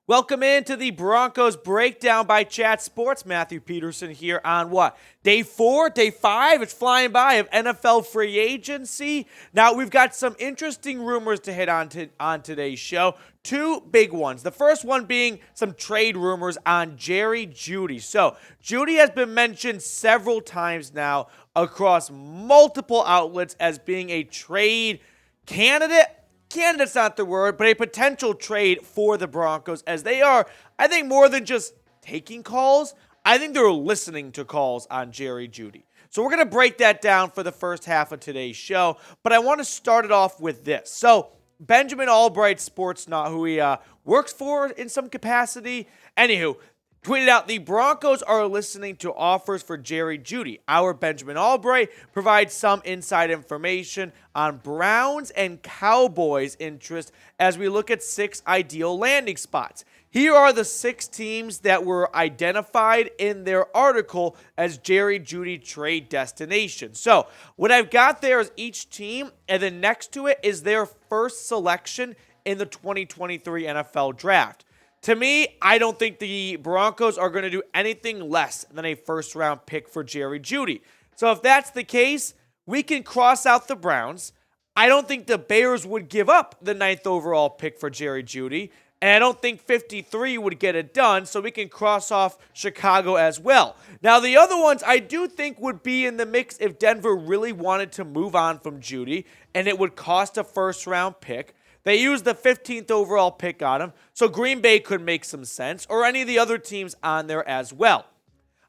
Welcome into the Broncos Breakdown by Chat Sports. Matthew Peterson here on what? Day 4, Day 5, it's flying by, of NFL Free Agency. Now, we've got some interesting rumors to hit on today's show. Two big ones. The first one being some trade rumors on Jerry Jeudy. So, Jeudy has been mentioned several times now across multiple outlets as being a trade candidate. Candidate's not the word, but a potential trade for the Broncos, as they are, I think, more than just taking calls. I think they're listening to calls on Jerry Jeudy. So we're going to break that down for the first half of today's show, but I want to start it off with this. So Benjamin Allbright, Sportsnaut, who he works for in some capacity, anywho, tweeted out, the Broncos are listening to offers for Jerry Jeudy. Our Benjamin Allbright provides some inside information on Browns and Cowboys' interest as we look at 6 ideal landing spots. Here are the 6 teams that were identified in their article as Jerry Jeudy trade destinations. So what I've got there is each team, and then next to it is their first selection in the 2023 NFL Draft. To me, I don't think the Broncos are going to do anything less than a first-round pick for Jerry Jeudy. So if that's the case, we can cross out the Browns. I don't think the Bears would give up the 9th overall pick for Jerry Jeudy, and I don't think 53 would get it done, so we can cross off Chicago as well. Now, the other ones I do think would be in the mix if Denver really wanted to move on from Jeudy, and it would cost a first-round pick. They used the 15th overall pick on him, so Green Bay could make some sense, or any of the other teams on there as well.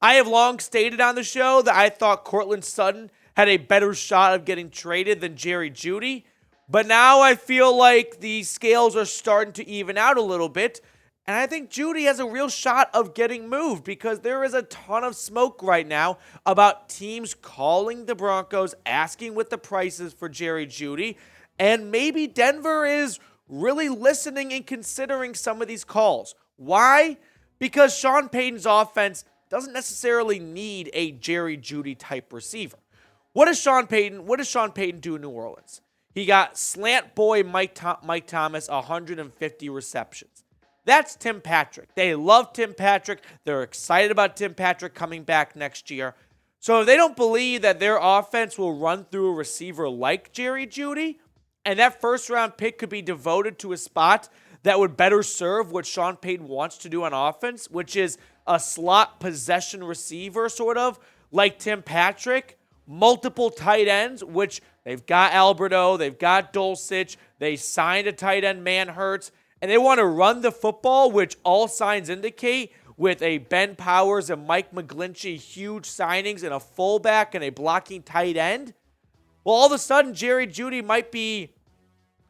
I have long stated on the show that I thought Courtland Sutton had a better shot of getting traded than Jerry Jeudy, but now I feel like the scales are starting to even out a little bit, and I think Jeudy has a real shot of getting moved because there is a ton of smoke right now about teams calling the Broncos, asking what the price is for Jerry Jeudy. And maybe Denver is really listening and considering some of these calls. Why? Because Sean Payton's offense doesn't necessarily need a Jerry Jeudy type receiver. What does Sean Payton do in New Orleans? He got slant boy Mike Thomas 150 receptions. That's Tim Patrick. They love Tim Patrick. They're excited about Tim Patrick coming back next year. So if they don't believe that their offense will run through a receiver like Jerry Jeudy, and that first-round pick could be devoted to a spot that would better serve what Sean Payton wants to do on offense, which is a slot possession receiver, sort of, like Tim Patrick, multiple tight ends, which they've got Alberto, they've got Dulcich, they signed a tight end, Manhurts, and they want to run the football, which all signs indicate, with a Ben Powers and Mike McGlinchey, huge signings, and a fullback and a blocking tight end. Well, all of a sudden, Jerry Jeudy might be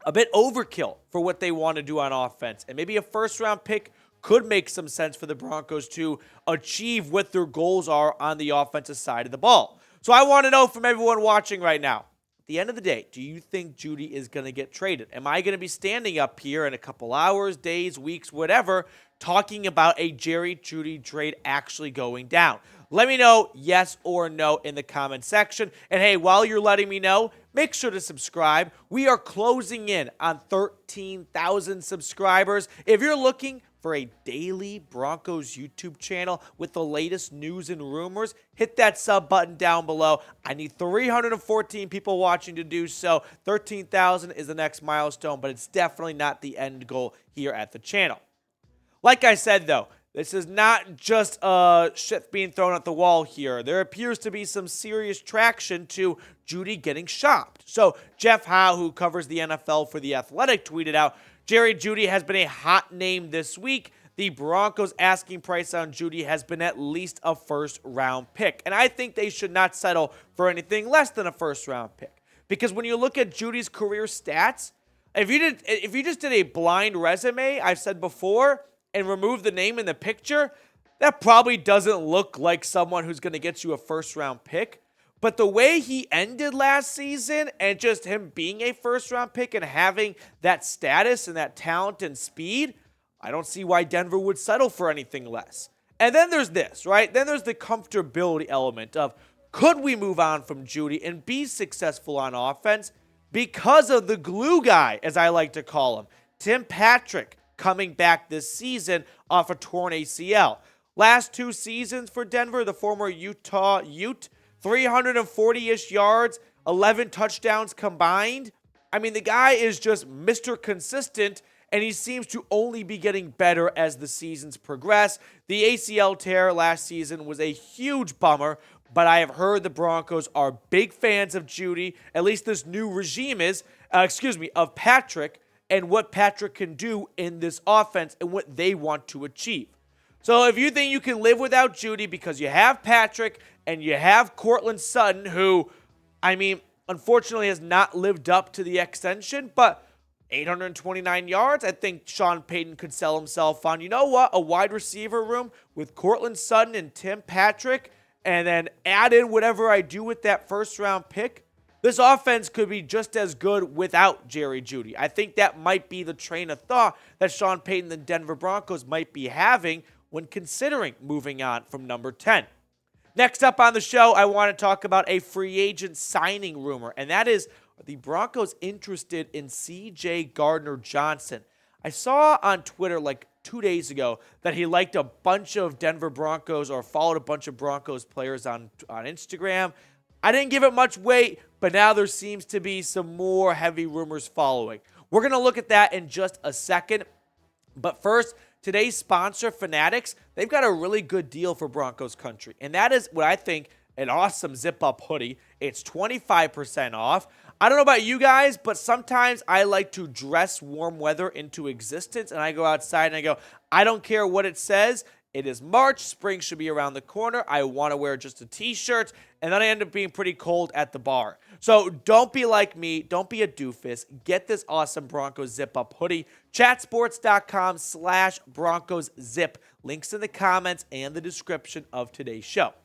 a bit overkill for what they want to do on offense. And maybe a first-round pick could make some sense for the Broncos to achieve what their goals are on the offensive side of the ball. So I want to know from everyone watching right now, at the end of the day, do you think Jeudy is going to get traded? Am I going to be standing up here in a couple hours, days, weeks, whatever, talking about a Jerry Jeudy trade actually going down? Let me know yes or no in the comment section. And hey, while you're letting me know, make sure to subscribe. We are closing in on 13,000 subscribers. If you're looking for a daily Broncos YouTube channel with the latest news and rumors, hit that sub button down below. I need 314 people watching to do so. 13,000 is the next milestone, but it's definitely not the end goal here at the channel. Like I said, though, this is not just shit being thrown at the wall here. There appears to be some serious traction to Jeudy getting shopped. So Jeff Howe, who covers the NFL for The Athletic, tweeted out, Jerry Jeudy has been a hot name this week. The Broncos' asking price on Jeudy has been at least a first-round pick. And I think they should not settle for anything less than a first-round pick. Because when you look at Judy's career stats, if you just did a blind resume, I've said before, and remove the name in the picture, that probably doesn't look like someone who's going to get you a first-round pick. But the way he ended last season and just him being a first-round pick and having that status and that talent and speed, I don't see why Denver would settle for anything less. And then there's this, right? Then there's the comfortability element of, could we move on from Jeudy and be successful on offense because of the glue guy, as I like to call him, Tim Patrick, coming back this season off a torn ACL. Last 2 seasons for Denver, the former Utah Ute, 340-ish yards, 11 touchdowns combined. I mean, the guy is just Mr. Consistent, and he seems to only be getting better as the seasons progress. The ACL tear last season was a huge bummer, but I have heard the Broncos are big fans of Jeudy, at least this new regime is, of Patrick, and what Patrick can do in this offense and what they want to achieve. So if you think you can live without Jeudy because you have Patrick and you have Courtland Sutton, who, I mean, unfortunately has not lived up to the extension, but 829 yards, I think Sean Payton could sell himself on, you know what, a wide receiver room with Courtland Sutton and Tim Patrick, and then add in whatever I do with that first-round pick. This offense could be just as good without Jerry Jeudy. I think that might be the train of thought that Sean Payton and the Denver Broncos might be having when considering moving on from number 10. Next up on the show, I want to talk about a free agent signing rumor, and that is, are the Broncos interested in CJ Gardner-Johnson? I saw on Twitter like 2 days ago that he liked a bunch of Denver Broncos or followed a bunch of Broncos players on Instagram. I didn't give it much weight, but now there seems to be some more heavy rumors following. We're going to look at that in just a second. But first, today's sponsor, Fanatics, they've got a really good deal for Broncos country. And that is what I think an awesome zip-up hoodie. It's 25% off. I don't know about you guys, but sometimes I like to dress warm weather into existence, and I go outside and I go, I don't care what it says. It is March. Spring should be around the corner. I want to wear just a t-shirt, and then I end up being pretty cold at the bar. So don't be like me. Don't be a doofus. Get this awesome Broncos zip-up hoodie. Chatsports.com/BroncosZip. Links in the comments and the description of today's show.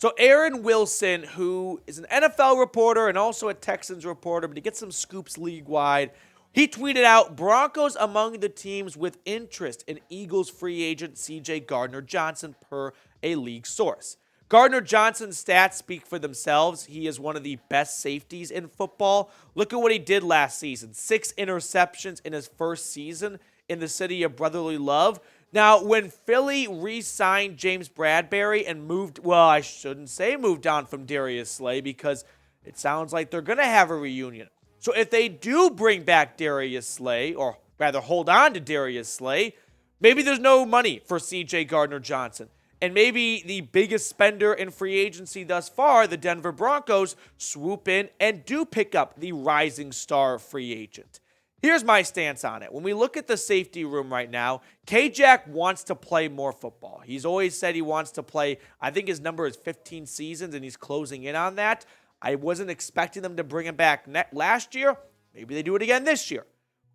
So Aaron Wilson, who is an NFL reporter and also a Texans reporter, but he gets some scoops league-wide, he tweeted out, Broncos among the teams with interest in Eagles free agent CJ Gardner-Johnson per a league source. Gardner-Johnson's stats speak for themselves. He is one of the best safeties in football. Look at what he did last season. 6 interceptions in his first season in the city of brotherly love. Now, when Philly re-signed James Bradberry and moved on from Darius Slay because it sounds like they're going to have a reunion. So if they do bring back Darius Slay, or rather hold on to Darius Slay, maybe there's no money for CJ Gardner-Johnson. And maybe the biggest spender in free agency thus far, the Denver Broncos, swoop in and do pick up the rising star free agent. Here's my stance on it. When we look at the safety room right now, K-Jack wants to play more football. He's always said he wants to play, I think his number is 15 seasons, and he's closing in on that. I wasn't expecting them to bring him back last year. Maybe they do it again this year.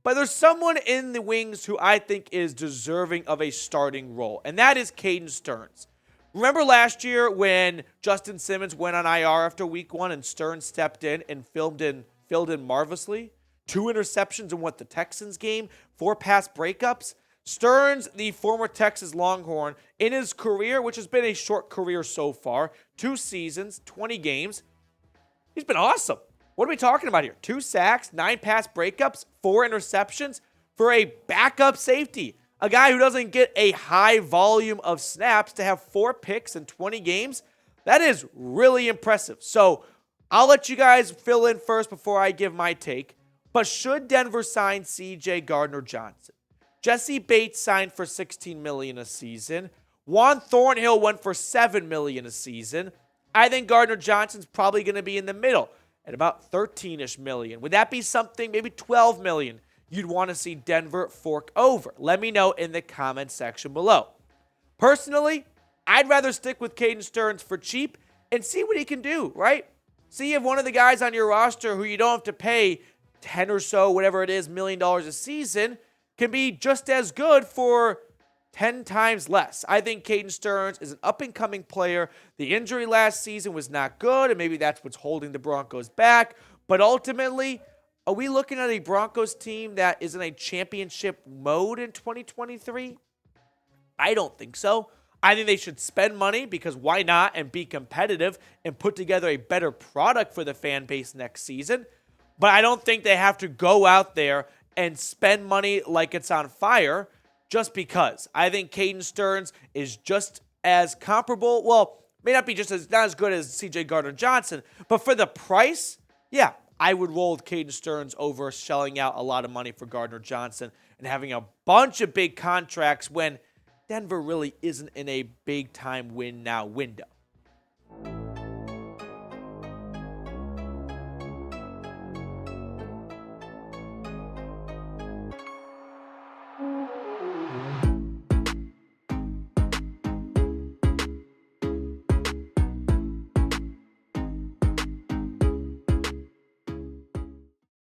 But there's someone in the wings who I think is deserving of a starting role, and that is Caden Stearns. Remember last year when Justin Simmons went on IR after week 1 and Stearns stepped in and filled in marvelously? 2 interceptions in the Texans game, 4 pass breakups. Stearns, the former Texas Longhorn, in his career, which has been a short career so far, 2 seasons, 20 games, he's been awesome. What are we talking about here? 2 sacks, 9 pass breakups, 4 interceptions for a backup safety. A guy who doesn't get a high volume of snaps to have 4 picks in 20 games. That is really impressive. So I'll let you guys fill in first before I give my take. But should Denver sign CJ Gardner-Johnson? Jesse Bates signed for $16 million a season. Juan Thornhill went for $7 million a season. I think Gardner-Johnson's probably going to be in the middle at about 13-ish million. Would that be something, maybe 12 million, you'd want to see Denver fork over? Let me know in the comments section below. Personally, I'd rather stick with Caden Stearns for cheap and see what he can do, right? See if one of the guys on your roster who you don't have to pay 10 or so, whatever it is, $1 million a season, can be just as good for 10 times less. I think Caden Stearns is an up-and-coming player. The injury last season was not good, and maybe that's what's holding the Broncos back. But ultimately, are we looking at a Broncos team that is in a championship mode in 2023? I don't think so. I think they should spend money because why not, and be competitive and put together a better product for the fan base next season. But I don't think they have to go out there and spend money like it's on fire just because. I think Caden Stearns is just as comparable. Well, may not be not as good as CJ Gardner-Johnson, but for the price, yeah, I would roll with Caden Stearns over shelling out a lot of money for Gardner-Johnson and having a bunch of big contracts when Denver really isn't in a big-time win-now window.